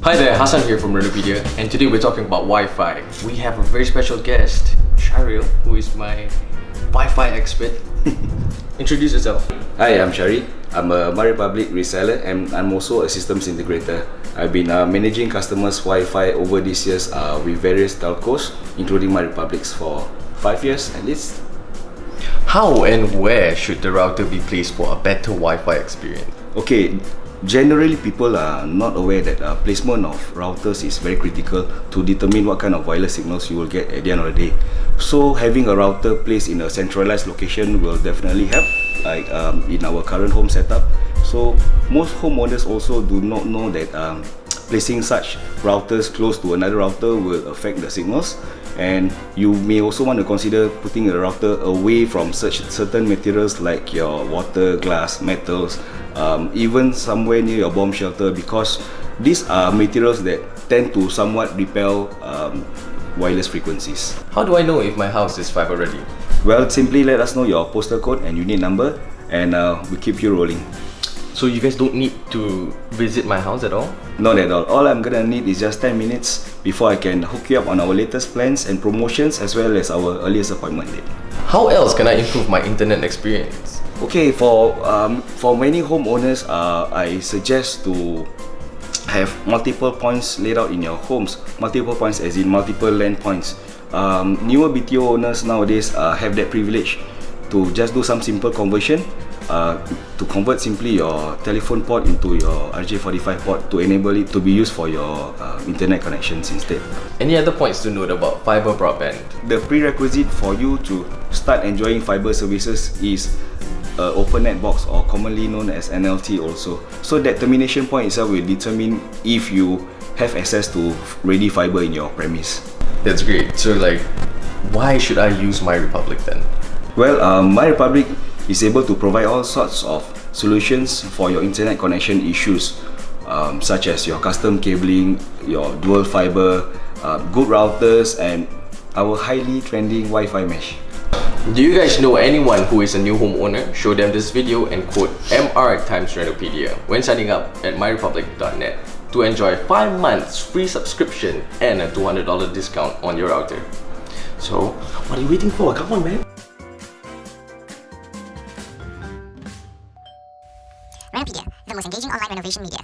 Hi there, Hassan here from Renopedia, and today we're talking about Wi-Fi. We have a very special guest, Sharil, who is my Wi-Fi expert. Introduce yourself. Hi, I'm Shari. I'm a MyRepublic reseller and I'm also a systems integrator. I've been managing customers' Wi-Fi over these years with various telcos, including MyRepublic's for 5 years at least. How and where should the router be placed for a better Wi-Fi experience? Okay, generally people are not aware that placement of routers is very critical to determine what kind of wireless signals you will get at the end of the day. So having a router placed in a centralized location will definitely help, like in our current home setup. So most homeowners also do not know that placing such routers close to another router will affect the signals, and you may also want to consider putting a router away from such certain materials like your water, glass, metals, even somewhere near your bomb shelter, because these are materials that tend to somewhat repel wireless frequencies. How do I know if my house is fiber ready? Well, simply let us know your postal code and unit number, and we keep you rolling. So you guys don't need to visit my house at all? Not at all. All I'm gonna need is just 10 minutes before I can hook you up on our latest plans and promotions, as well as our earliest appointment date. How else can I improve my internet experience? Okay, for many homeowners, I suggest to have multiple points laid out in your homes. Multiple points as in multiple LAN points. Newer BTO owners nowadays have that privilege to just do some simple conversion, to convert simply your telephone port into your RJ45 port to enable it to be used for your internet connections instead. Any other points to note about fiber broadband? The prerequisite for you to start enjoying fiber services is open net box, or commonly known as NLT also. So that termination point itself will determine if you have access to ready fiber in your premise. That's great. So why should I use MyRepublic then? Well, MyRepublic is able to provide all sorts of solutions for your internet connection issues, such as your custom cabling, your dual fiber, good routers, and our highly trending Wi-Fi mesh. Do you guys know anyone who is a new homeowner? Show them this video and quote MR times Renopedia when signing up at myrepublic.net to enjoy 5 months free subscription and a $200 discount on your router. So, what are you waiting for? Come on, man! Renopedia, the most engaging online renovation media.